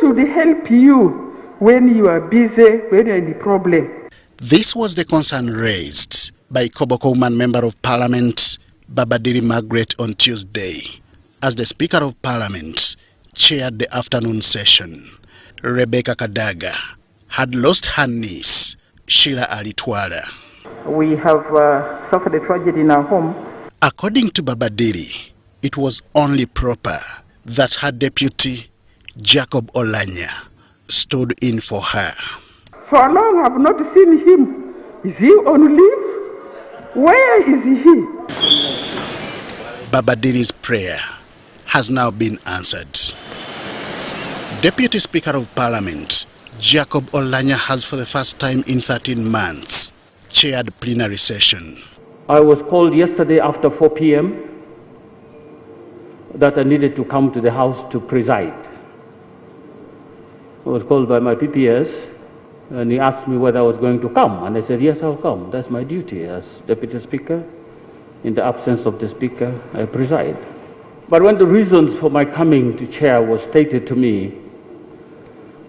should help you when you are busy, when you are in the problem. This was the concern raised by Koboko woman Member of Parliament Babadiri Margaret on Tuesday, as the Speaker of Parliament chaired the afternoon session. Rebecca Kadaga had lost her niece, Sheila Alitwala. We have suffered a tragedy in our home. According to Babadiri, it was only proper that her deputy, Jacob Olanya, stood in for her. For long I have not seen him. Is he on leave? Where is he? Babadiri's prayer has now been answered. Deputy Speaker of Parliament Jacob Olanya has for the first time in 13 months chaired plenary session. I was called yesterday after 4 p.m. that I needed to come to the House to preside. I was called by my PPS and he asked me whether I was going to come, and I said, yes, I'll come. That's my duty as Deputy Speaker. In the absence of the Speaker, I preside. But when the reasons for my coming to chair was stated to me,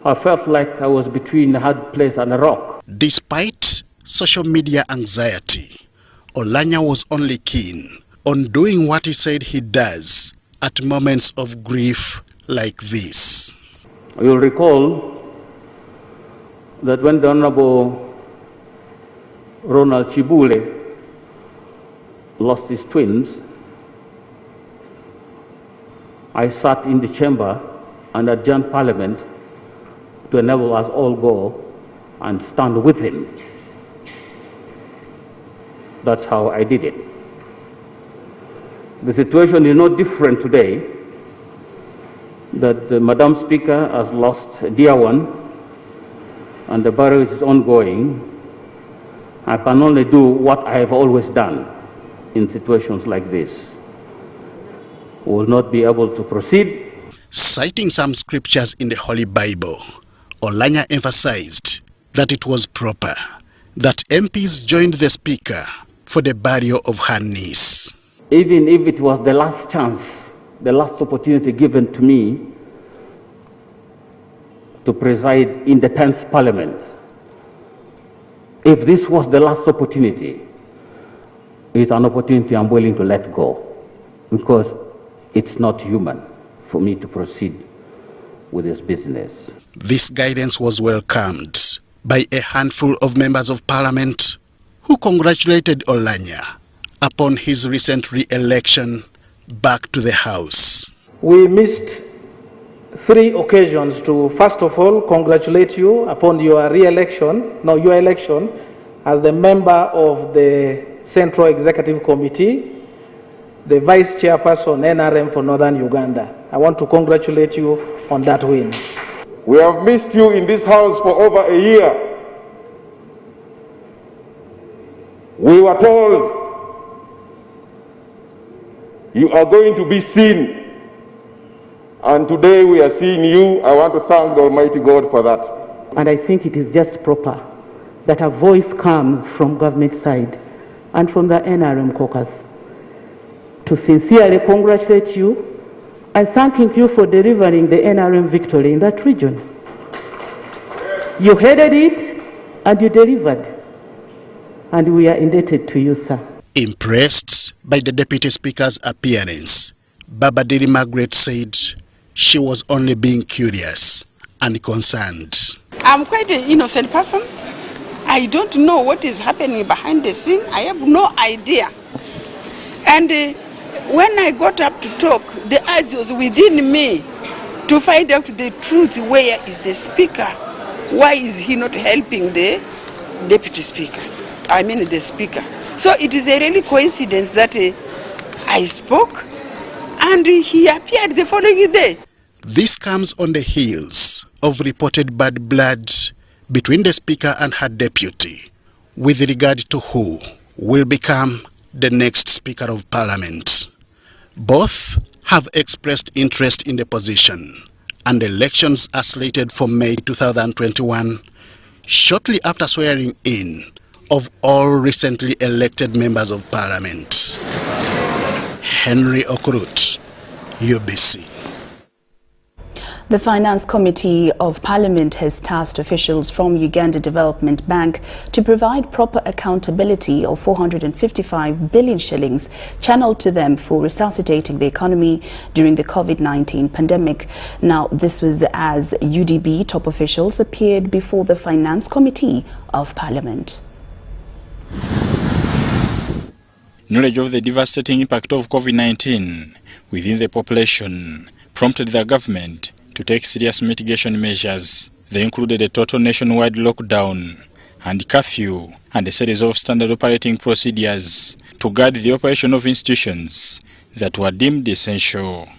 I felt like I was between a hard place and a rock. Despite social media anxiety, Olanya was only keen on doing what he said he does at moments of grief like this. You'll recall that when the Honorable Ronald Chibule lost his twins, I sat in the chamber and adjourned Parliament to enable us all go and stand with him. That's how I did it. The situation is no different today, that the Madam Speaker has lost a dear one and the burial is ongoing. I can only do what I have always done in situations like this. We will not be able to proceed. Citing some scriptures in the Holy Bible, Olanya emphasized that it was proper that MPs joined the Speaker for the burial of her niece. Even if it was the last chance, the last opportunity given to me to preside in the 10th Parliament, if this was the last opportunity, it's an opportunity I'm willing to let go, because it's not human for me to proceed with this business. This guidance was welcomed by a handful of members of Parliament who congratulated Olanya upon his recent re-election back to the House. We missed 3 occasions to, first of all, congratulate you upon your your election as the member of the Central Executive Committee, the Vice Chairperson NRM for Northern Uganda. I want to congratulate you on that win. We have missed you in this House for over a year. We were told you are going to be seen, and today we are seeing you. I want to thank the Almighty God for that. And I think it is just proper that a voice comes from government side and from the NRM caucus to sincerely congratulate you and thanking you for delivering the NRM victory in that region. You headed it and you delivered, and we are indebted to you, sir. Impressed by the Deputy Speaker's appearance, Babadiri Margaret said she was only being curious and concerned. I'm quite an innocent person. I don't know what is happening behind the scene. I have no idea. And when I got up to talk, the urge was within me to find out the truth. Where is the Speaker? Why is he not helping the Deputy Speaker? I mean the Speaker. So it is a really coincidence that I spoke and he appeared the following day. This comes on the heels of reported bad blood between the Speaker and her deputy with regard to who will become the next Speaker of Parliament. Both have expressed interest in the position, and elections are slated for May 2021, shortly after swearing in of all recently elected members of Parliament. Henry Okurut, UBC. The Finance Committee of Parliament has tasked officials from Uganda Development Bank to provide proper accountability of 455 billion shillings channeled to them for resuscitating the economy during the COVID-19 pandemic. Now, this was as UDB top officials appeared before the Finance Committee of Parliament. Knowledge of the devastating impact of COVID-19 within the population prompted the government to take serious mitigation measures. They included a total nationwide lockdown and curfew and a series of standard operating procedures to guard the operation of institutions that were deemed essential.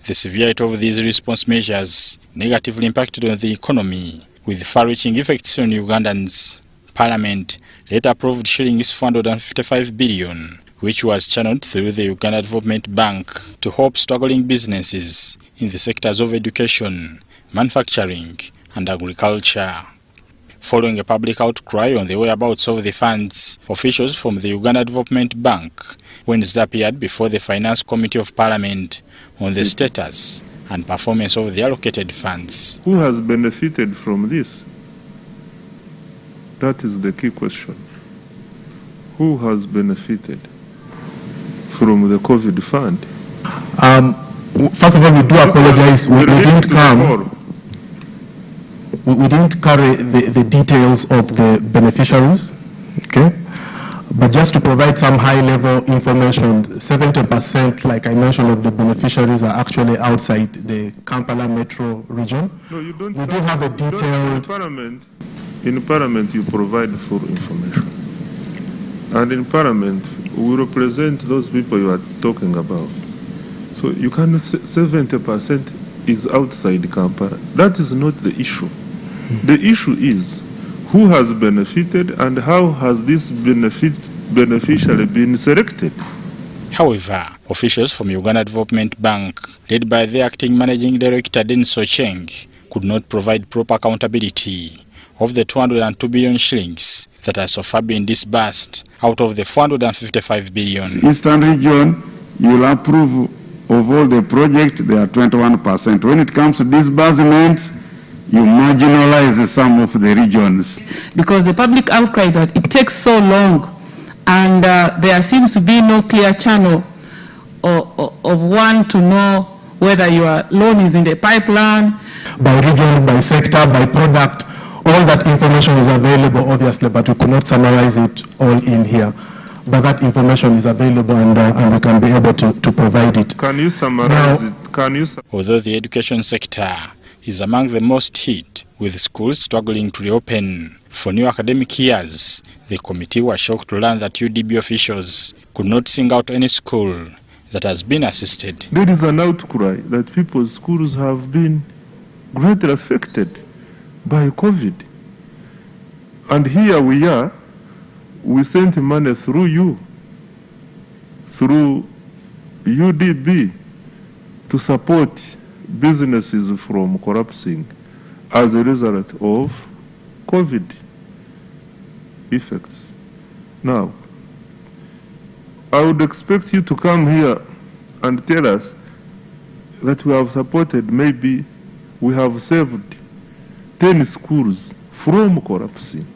The severity of these response measures negatively impacted on the economy, with far-reaching effects on Ugandans. Parliament later approved shillings 455 billion, which was channeled through the Uganda Development Bank to help struggling businesses in the sectors of education, manufacturing and agriculture. Following a public outcry on the whereabouts of the funds, officials from the Uganda Development Bank Wednesday appeared before the Finance Committee of Parliament on the status and performance of the allocated funds. Who has benefited from this? That is the key question. Who has benefited from the COVID fund? First of all, we do apologize. We didn't come. We didn't carry the details of the beneficiaries, okay? But just to provide some high-level information, 70%, like I mentioned, of the beneficiaries are actually outside the Kampala metro region. No, you don't. We do have a detailed. In Parliament, you provide full information, and in Parliament, we represent those people you are talking about. So you cannot say 70% is outside Kampala. That is not the issue. The issue is who has benefited and how has this beneficiary been selected. However, officials from Uganda Development Bank, led by the acting managing director Denis Ocheng, could not provide proper accountability of the 202 billion shillings that has so far been disbursed out of the 455 billion. Eastern region, you'll approve of all the projects, they are 21%. When it comes to disbursements, you marginalize some of the regions. Because the public outcry that it takes so long and there seems to be no clear channel of one to know whether your loan is in the pipeline. By region, by sector, by product, all that information is available, obviously, but we could not summarize it all in here. But that information is available and we can be able to provide it. Can you summarize it? Although the education sector is among the most hit, with schools struggling to reopen for new academic years, the committee was shocked to learn that UDB officials could not sing out any school that has been assisted. There is an outcry that people's schools have been greatly affected by COVID. And here we are, we sent money through you, through UDB, to support businesses from collapsing as a result of COVID effects. Now, I would expect you to come here and tell us that we have supported, maybe we have saved 10 schools from collapsing.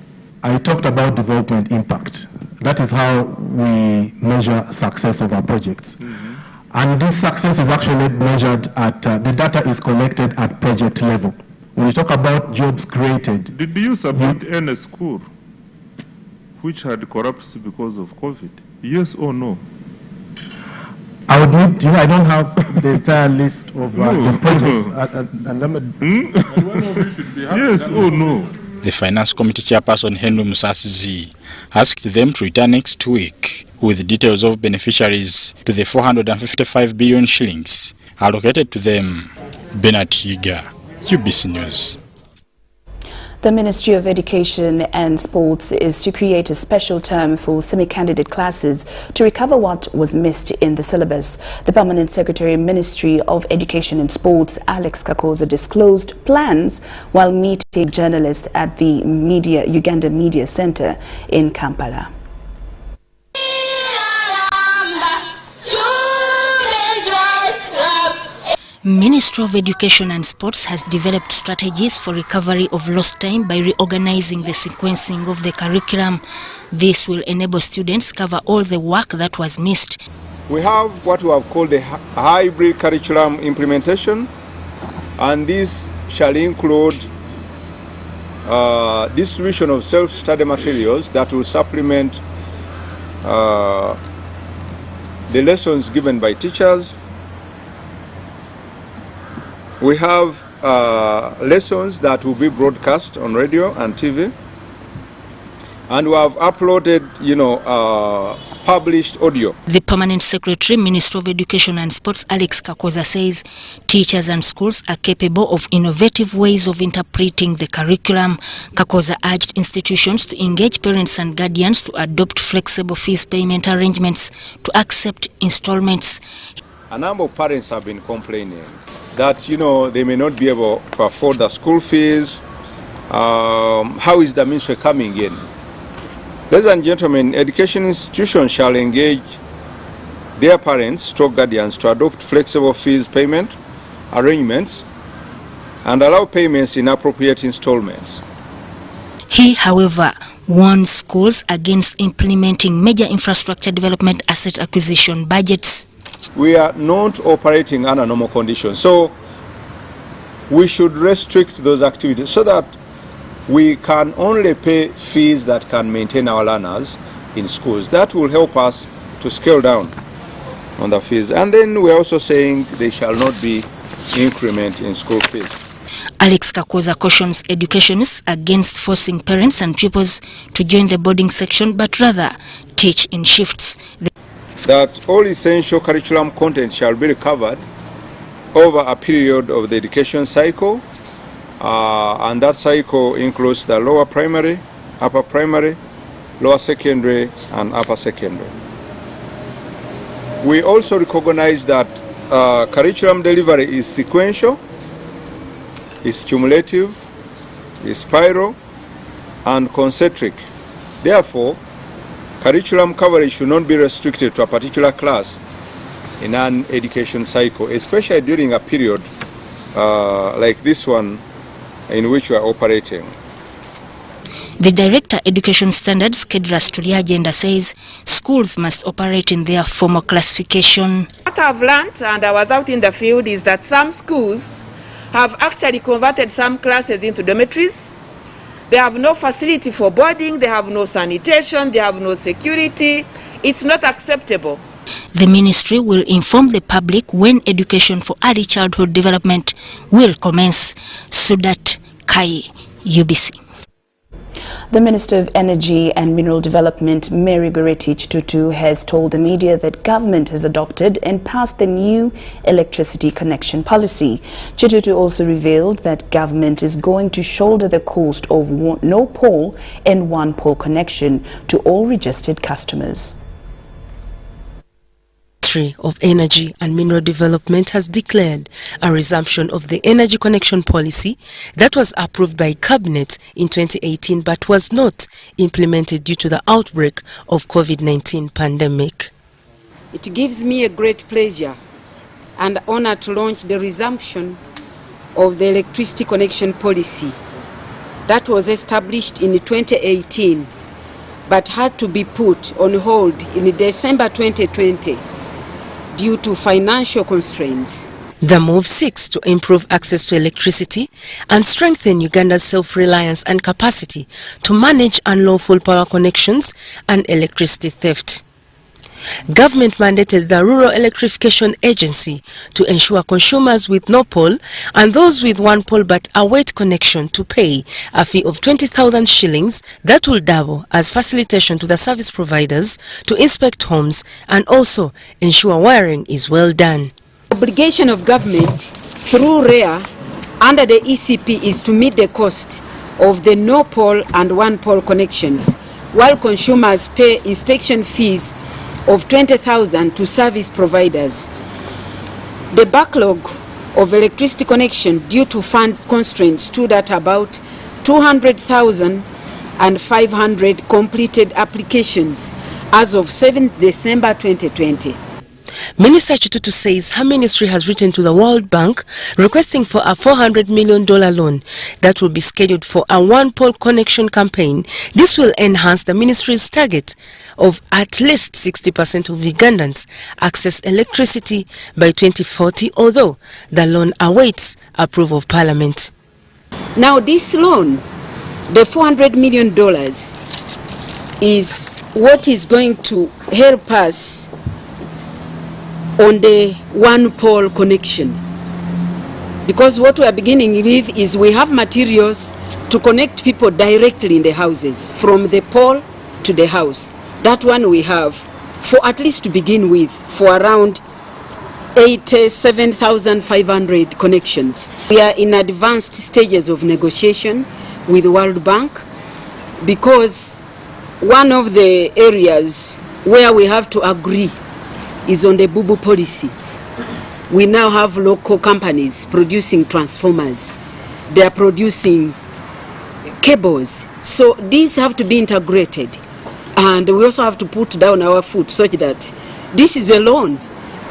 I talked about development impact. That is how we measure success of our projects. Mm-hmm. And this success is actually measured at, the data is collected at project level. When you talk about jobs created. Did you support any school which had collapsed because of COVID? Yes or no? I would need, I don't have the entire list of the projects. Yes or no? The Finance Committee Chairperson Henry Musasizi asked them to return next week with details of beneficiaries to the 455 billion shillings allocated to them. Bernard Yiga, UBC News. The Ministry of Education and Sports is to create a special term for semi-candidate classes to recover what was missed in the syllabus. The Permanent Secretary, Ministry of Education and Sports, Alex Kakoza, disclosed plans while meeting journalists at the Uganda Media Center in Kampala. Ministry of Education and Sports has developed strategies for recovery of lost time by reorganizing the sequencing of the curriculum. This will enable students cover all the work that was missed. We have what we have called a hybrid curriculum implementation, and this shall include distribution of self-study materials that will supplement the lessons given by teachers. We have lessons that will be broadcast on radio and TV, and we have uploaded, published audio. The Permanent Secretary, Ministry of Education and Sports, Alex Kakoza, says teachers and schools are capable of innovative ways of interpreting the curriculum. Kakoza urged institutions to engage parents and guardians to adopt flexible fees payment arrangements to accept installments. A number of parents have been complaining that, they may not be able to afford the school fees. How is the ministry coming in? Ladies and gentlemen, education institutions shall engage their parents, stroke guardians, to adopt flexible fees payment arrangements and allow payments in appropriate installments. He, however, warns schools against implementing major infrastructure development asset acquisition budgets. We are not operating under normal conditions, so we should restrict those activities so that we can only pay fees that can maintain our learners in schools. That will help us to scale down on the fees. And then we're also saying there shall not be increment in school fees. Alex Kakoza cautions educationists against forcing parents and pupils to join the boarding section, but rather teach in shifts. That all essential curriculum content shall be recovered over a period of the education cycle, and that cycle includes the lower primary, upper primary, lower secondary, and upper secondary. We also recognize that curriculum delivery is sequential, is cumulative, is spiral, and concentric. Therefore, curriculum coverage should not be restricted to a particular class in an education cycle, especially during a period like this one in which we are operating. The Director Education Standards, Kedras Tuliagenda, says schools must operate in their formal classification. What I've learned, and I was out in the field, is that some schools have actually converted some classes into dormitories. They have no facility for boarding, they have no sanitation, they have no security. It's not acceptable. The ministry will inform the public when education for early childhood development will commence. Sudat Kai, UBC. The Minister of Energy and Mineral Development, Mary Goretich Tutu, has told the media that government has adopted and passed the new electricity connection policy. Tutu also revealed that government is going to shoulder the cost of no-pole and one-pole connection to all registered customers. Of Energy and Mineral Development has declared a resumption of the energy connection policy that was approved by Cabinet in 2018 but was not implemented due to the outbreak of COVID-19 pandemic. It gives me a great pleasure and honor to launch the resumption of the electricity connection policy that was established in 2018 but had to be put on hold in December 2020 due to financial constraints. The move seeks to improve access to electricity and strengthen Uganda's self-reliance and capacity to manage unlawful power connections and electricity theft. Government mandated the Rural Electrification Agency to ensure consumers with no pole and those with one pole but await connection to pay a fee of 20,000 shillings that will double as facilitation to the service providers to inspect homes and also ensure wiring is well done. The obligation of government through REA under the ECP is to meet the cost of the no pole and one pole connections while consumers pay inspection fees of 20,000 to service providers. The backlog of electricity connection due to fund constraints stood at about 200,500 completed applications as of 7 December 2020. Minister Chitutu says her ministry has written to the World Bank requesting for a $400 million loan that will be scheduled for a one-pole connection campaign. This will enhance the ministry's target of at least 60% of Ugandans access electricity by 2040, although the loan awaits approval of Parliament. Now this loan, the $400 million, is what is going to help us on the one-pole connection. Because what we are beginning with is we have materials to connect people directly in the houses, from the pole to the house. That one we have, for at least to begin with, for around 87,500 connections. We are in advanced stages of negotiation with the World Bank, because one of the areas where we have to agree is on the Bubu policy. We now have local companies producing transformers. They are producing cables. So these have to be integrated. And we also have to put down our foot such that this is a loan,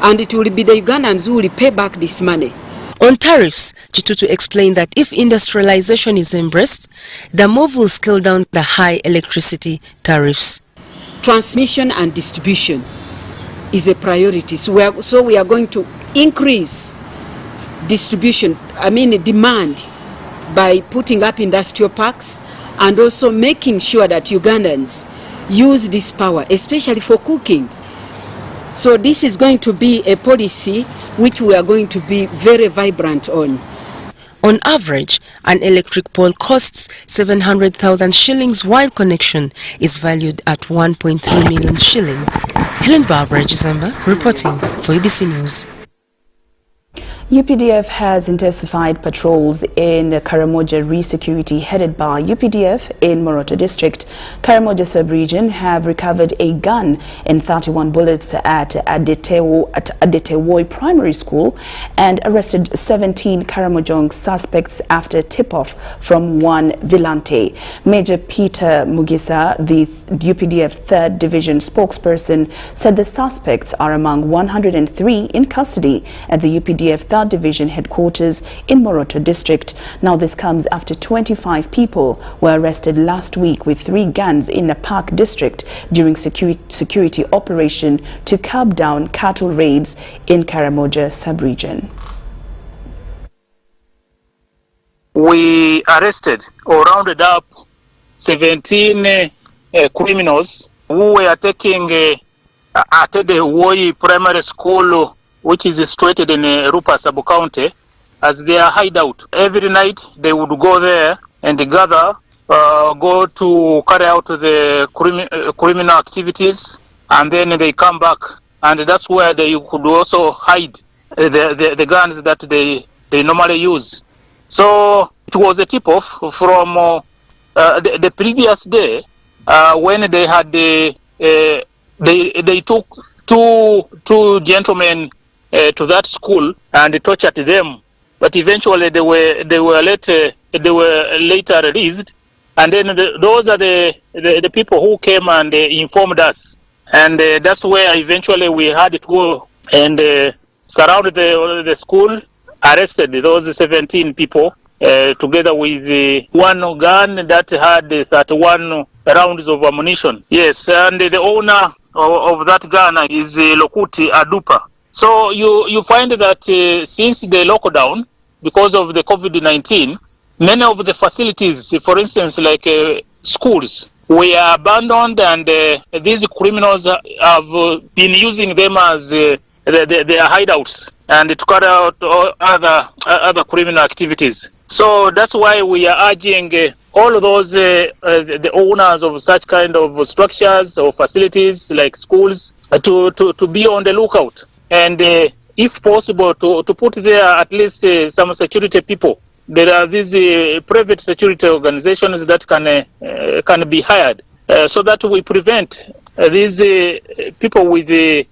and it will be the Ugandans who will pay back this money. On tariffs, Chitutu explained that if industrialization is embraced, the move will scale down the high electricity tariffs. Transmission and distribution is a priority. So we are going to increase distribution, demand, by putting up industrial parks and also making sure that Ugandans use this power, especially for cooking. So this is going to be a policy which we are going to be very vibrant on. On average, an electric pole costs 700,000 shillings, while connection is valued at 1.3 million shillings. Helen Barbara Jizamba reporting for UBC News. UPDF has intensified patrols in Karamoja ReSecurity headed by UPDF in Moroto district. Karamoja sub-region have recovered a gun and 31 bullets at Adetewoi Primary School and arrested 17 Karamojong suspects after tip-off from one Vilante. Major Peter Mugisa, the UPDF 3rd Division spokesperson, said the suspects are among 103 in custody at the UPDF 3rd Division headquarters in Moroto district. Now this comes after 25 people were arrested last week with 3 guns in a park district during security operation to curb down cattle raids in Karamoja sub-region. We arrested or rounded up 17 criminals who were taking at the Woi Primary School, which is situated in Rupa sub-county, as their hideout. Every night they would go there and gather, go to carry out the criminal activities, and then they come back. And that's where they could also hide the guns that they normally use. So it was a tip-off from the previous day when they had they took two gentlemen to that school and tortured them, but eventually they were later released, and then those are the people who came and informed us, and that's where eventually we had to go and surround the school, arrested those 17 people together with one gun that had 31 rounds of ammunition. Yes, and the owner of that gun is Lokuti Adupa. So you find that since the lockdown, because of the COVID-19, many of the facilities, for instance, like schools, were abandoned, and these criminals have been using them as their hideouts and to carry out other criminal activities. So that's why we are urging all of those the owners of such kind of structures or facilities like schools to be on the lookout. And if possible, to put there at least some security people. There are these private security organizations that can be hired so that we prevent these people with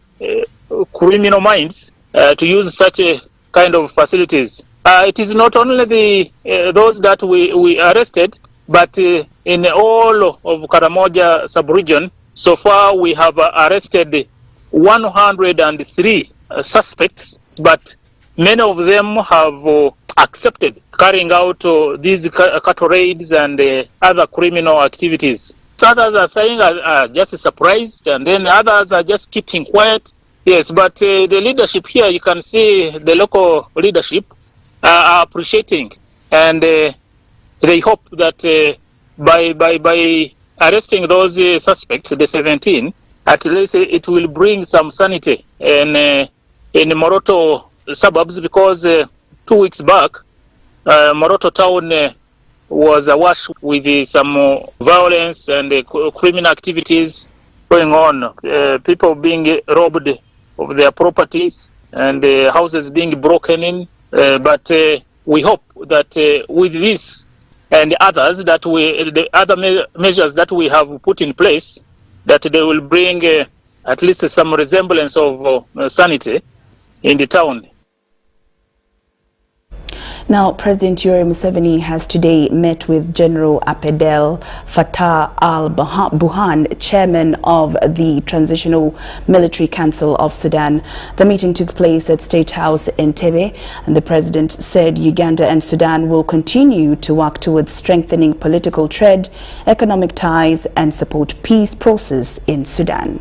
criminal minds to use such a kind of facilities. It is not only those that we arrested, but in all of Karamoja sub-region, so far we have arrested 103 suspects, but many of them have accepted carrying out these cattle raids and other criminal activities. So others are saying are just surprised, and then others are just keeping quiet. Yes, but the leadership here, you can see the local leadership are appreciating, and they hope that by arresting those suspects, the 17, at least it will bring some sanity in Moroto suburbs, because 2 weeks back, Moroto town was awash with some violence and criminal activities going on. People being robbed of their properties and houses being broken in. But we hope that with this and others that the other measures that we have put in place, that they will bring at least some resemblance of sanity in the town. Now, President Yoweri Museveni has today met with General Abdel Fattah al-Burhan, chairman of the Transitional Military Council of Sudan. The meeting took place at State House in Entebbe, and the president said Uganda and Sudan will continue to work towards strengthening political trade, economic ties, and support peace process in Sudan.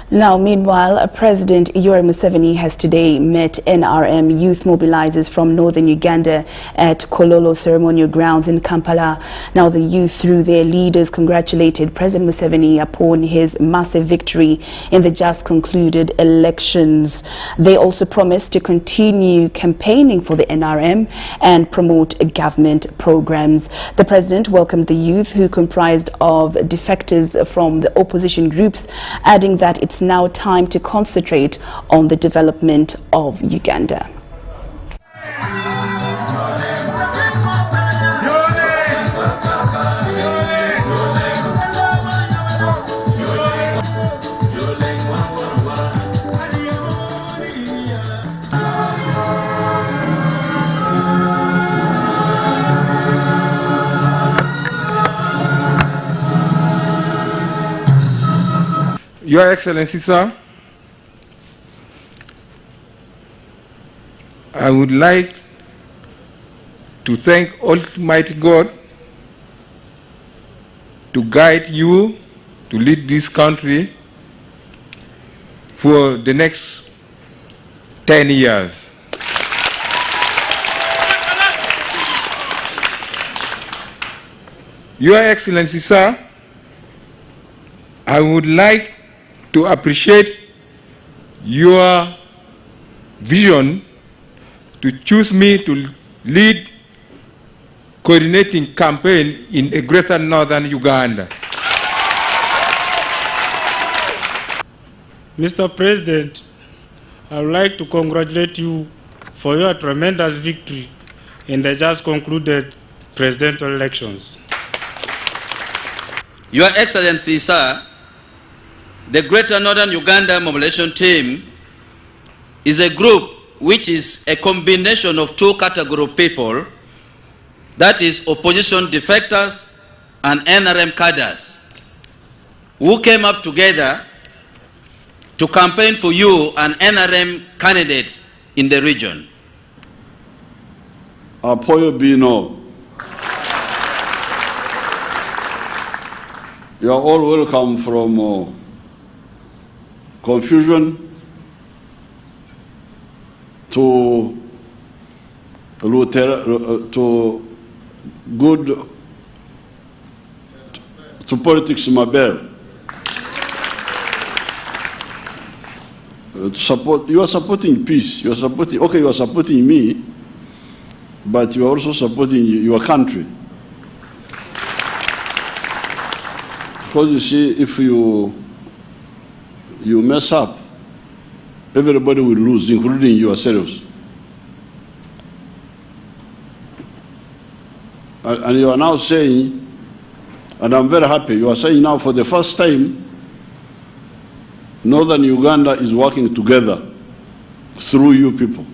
Now, meanwhile, President Yoweri Museveni has today met NRM youth mobilizers from northern Uganda at Kololo ceremonial grounds in Kampala. Now, the youth, through their leaders, congratulated President Museveni upon his massive victory in the just concluded elections. They also promised to continue campaigning for the NRM and promote government programs. The president welcomed the youth, who comprised of defectors from the opposition groups, adding that it's now time to concentrate on the development of Uganda. Your Excellency, sir, I would like to thank Almighty God to guide you to lead this country for the next 10 years. Your Excellency, sir, I would like to appreciate your vision to choose me to lead coordinating campaign in a greater northern Uganda. Mr. President, I would like to congratulate you for your tremendous victory in the just concluded presidential elections. Your Excellency, sir, the Greater Northern Uganda Mobilization Team is a group which is a combination of two categories of people, that is opposition defectors and NRM cadres, who came up together to campaign for you and NRM candidates in the region. Apoyo Bino, you are all welcome from confusion to good to politics mabel. Support, you are supporting peace. You are supporting, okay, you are supporting me, but you are also supporting your country. Because you see, if you you mess up, everybody will lose, including yourselves. And you are now saying, and I'm very happy, you are saying now for the first time, Northern Uganda is working together through you people.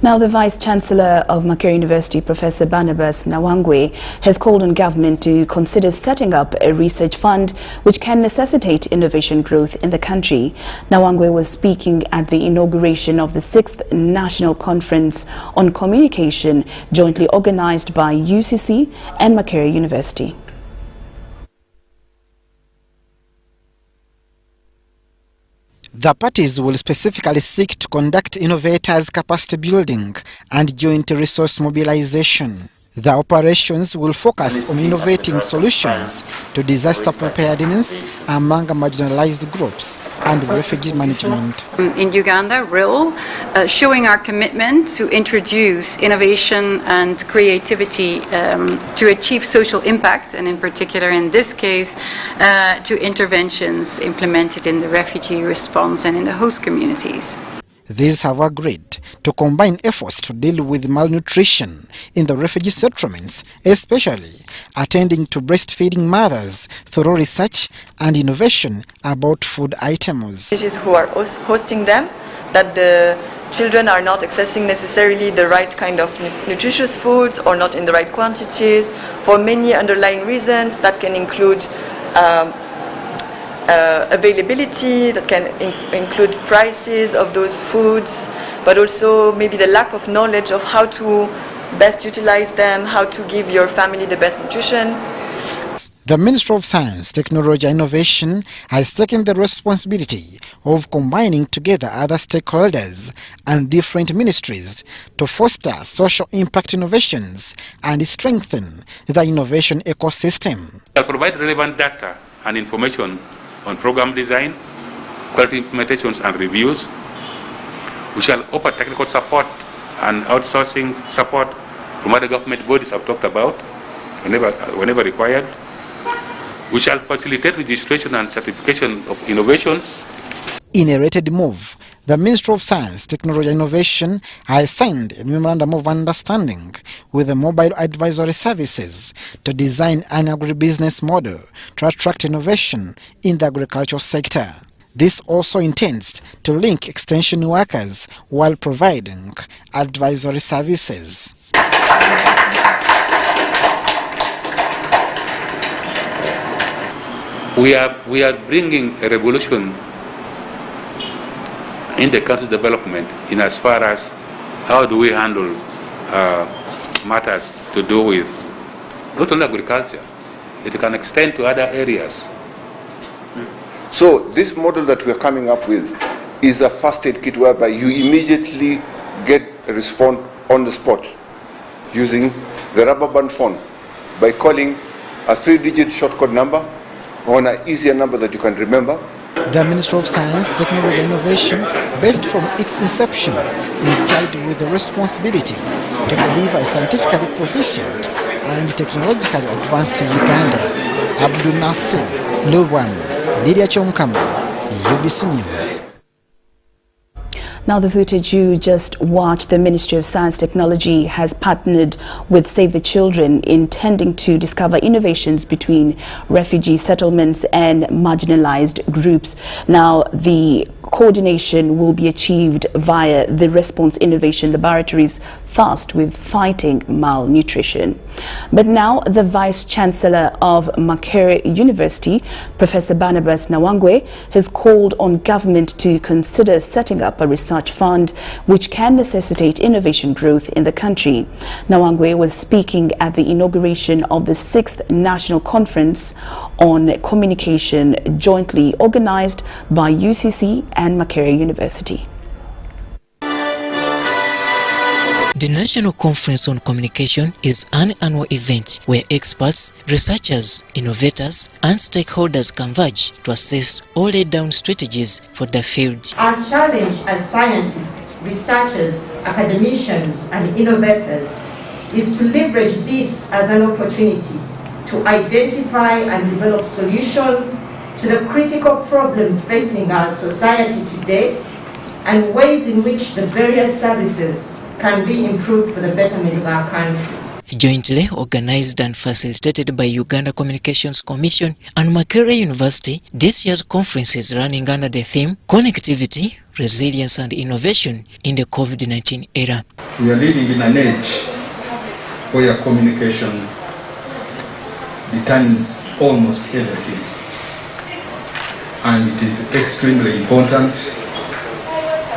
Now, the Vice-Chancellor of Makerere University, Professor Barnabas Nawangwe, has called on government to consider setting up a research fund which can necessitate innovation growth in the country. Nawangwe was speaking at the inauguration of the 6th National Conference on Communication, jointly organized by UCC and Makerere University. The parties will specifically seek to conduct innovators' capacity building and joint resource mobilization. The operations will focus on innovating solutions to disaster preparedness among marginalized groups and refugee management. In Uganda, RIL, showing our commitment to introduce innovation and creativity to achieve social impact, and in particular in this case, to interventions implemented in the refugee response and in the host communities. These have agreed to combine efforts to deal with malnutrition in the refugee settlements, especially attending to breastfeeding mothers through research and innovation about food items. Who are hosting them, that the children are not accessing necessarily the right kind of nutritious foods or not in the right quantities for many underlying reasons that can include availability, that can include prices of those foods, but also maybe the lack of knowledge of how to best utilize them, how to give your family the best nutrition. The Ministry of Science, Technology and Innovation has taken the responsibility of combining together other stakeholders and different ministries to foster social impact innovations and strengthen the innovation ecosystem. I'll provide relevant data and information on program design, quality implementations and reviews. We shall offer technical support and outsourcing support from other government bodies I've talked about whenever required. We shall facilitate registration and certification of innovations. In a rated move, the Ministry of Science, Technology and Innovation has signed a memorandum of understanding with the mobile advisory services to design an agribusiness model to attract innovation in the agricultural sector. This also intends to link extension workers while providing advisory services. We are bringing a revolution in the country's development in as far as how do we handle matters to do with not only agriculture, it can extend to other areas. So this model that we're coming up with is a first aid kit whereby you immediately get a response on the spot using the rubber band phone by calling a 3-digit shortcode number on an easier number that you can remember. The Ministry of Science, Technology and Innovation, based from its inception, is charged with the responsibility to deliver a scientifically proficient and technologically advanced Uganda. Abdul Nasser, Luwan, Lydia Chomkama, UBC News. Now, the footage you just watched, the Ministry of Science Technology has partnered with Save the Children, intending to discover innovations between refugee settlements and marginalized groups. Now, the coordination will be achieved via the Response Innovation Laboratories tasked with fighting malnutrition. But now, the Vice-Chancellor of Makerere University, Professor Barnabas Nawangwe, has called on government to consider setting up a research fund which can necessitate innovation growth in the country. Nawangwe was speaking at the inauguration of the 6th National Conference on Communication, jointly organized by UCC and Makerere University. The National Conference on Communication is an annual event where experts, researchers, innovators, and stakeholders converge to assess all laid-down strategies for the field. Our challenge as scientists, researchers, academicians, and innovators is to leverage this as an opportunity to identify and develop solutions to the critical problems facing our society today and ways in which the various services can be improved for the betterment of our country. Jointly organized and facilitated by Uganda Communications Commission and Makerere University, this year's conference is running under the theme Connectivity, Resilience and Innovation in the COVID-19 era. We are living in an age where communication determines almost everything. And it is extremely important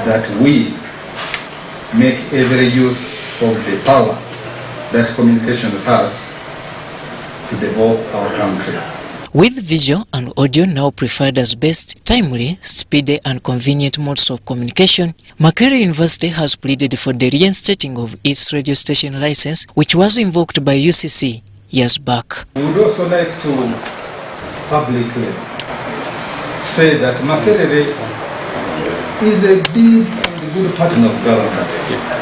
that we make every use of the power that communication has to develop our country. With visual and audio now preferred as best, timely, speedy and convenient modes of communication, Makerere University has pleaded for the reinstating of its radio station license, which was invoked by UCC years back. We would also like to publicly say that Makerere is a big and good partner of government.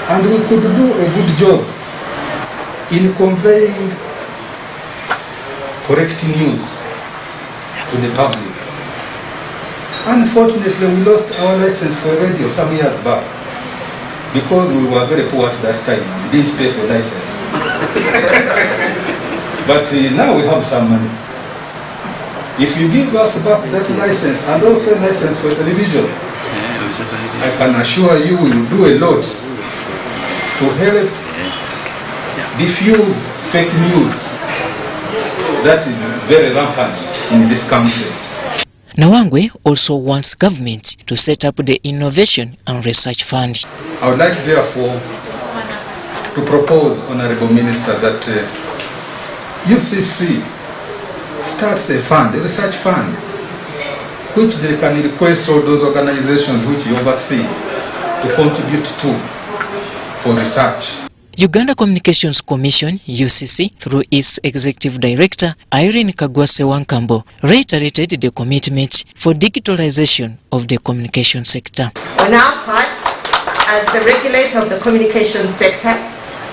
And we could do a good job in conveying correct news to the public. Unfortunately, we lost our license for radio some years back because we were very poor at that time and didn't pay for license. But now we have some money. If you give us back that license and also a license for television, I can assure you we will do a lot to help diffuse fake news that is very rampant in this country. Nawangwe also wants government to set up the Innovation and Research Fund. I would like therefore to propose, Honorable Minister, that UCC starts a fund, a research fund, which they can request all those organizations which you oversee to contribute to for research. Uganda Communications Commission, UCC, through its Executive Director, Irene Kagwase Wankambo, reiterated the commitment for digitalization of the communication sector. On our part, as the regulator of the communication sector,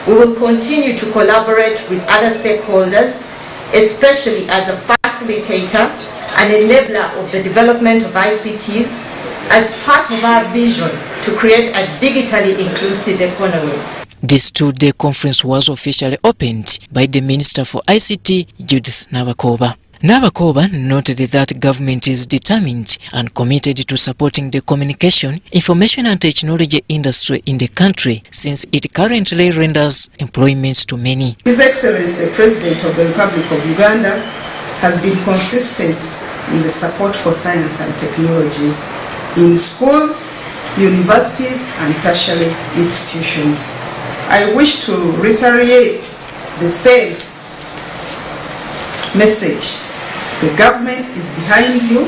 we will continue to collaborate with other stakeholders, especially as a facilitator and enabler of the development of ICTs as part of our vision to create a digitally inclusive economy. This two-day conference was officially opened by the Minister for ICT, Judith Nabakoba. Nabakoba noted that government is determined and committed to supporting the communication, information and technology industry in the country since it currently renders employment to many. His Excellency, the President of the Republic of Uganda, has been consistent in the support for science and technology in schools, universities and tertiary institutions. I wish to reiterate the same message. The government is behind you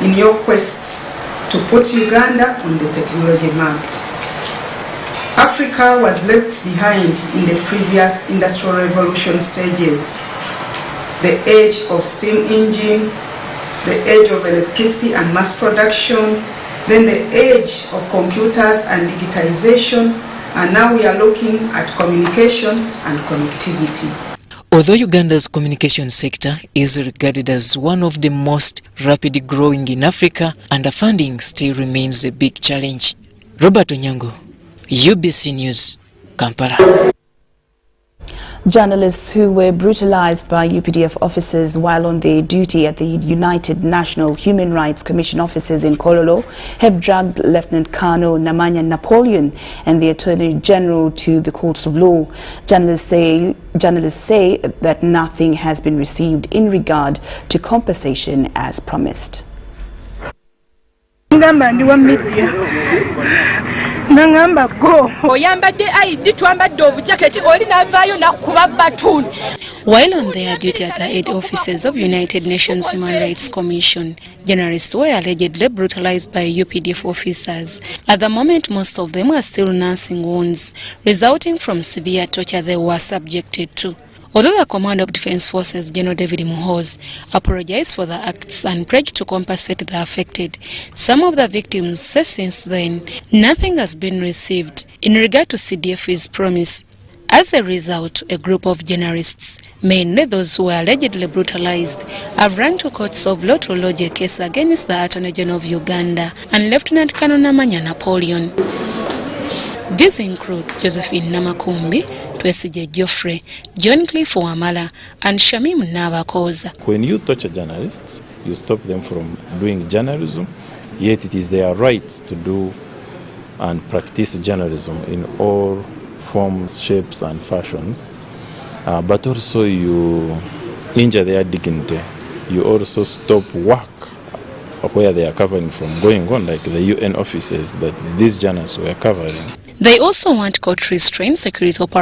in your quest to put Uganda on the technology map. Africa was left behind in the previous industrial revolution stages. The age of steam engine, the age of electricity and mass production, then the age of computers and digitization, and now we are looking at communication and connectivity. Although Uganda's communication sector is regarded as one of the most rapidly growing in Africa, underfunding still remains a big challenge. Robert Onyango, UBC News, Kampala. Journalists who were brutalized by UPDF officers while on their duty at the United National Human Rights Commission offices in Kololo have dragged Lieutenant Colonel Namanya Napoleon and the Attorney General to the courts of law. Journalists say that nothing has been received in regard to compensation as promised. While on their duty at the 8 offices of United Nations Human Rights Commission, journalists were allegedly brutalized by UPDF officers. At the moment, most of them are still nursing wounds resulting from severe torture they were subjected to. Although the Commander of Defense Forces, General David Muhoozi, apologized for the acts and pledged to compensate the affected, some of the victims say since then nothing has been received in regard to CDF's promise. As a result, a group of journalists, mainly those who were allegedly brutalized, have run to courts of law to lodge a case against the Attorney General of Uganda and Lieutenant Colonel Namanya Napoleon. These include Josephine Namakumbi, Twesige Geoffrey, John Cliff Wamala, and Shamim Nabakoza. When you torture journalists, you stop them from doing journalism, yet it is their right to do and practice journalism in all forms, shapes, and fashions. But also you injure their dignity. You also stop work where they are covering from going on, like the UN offices that these journalists were covering. They also want court-restrained security operations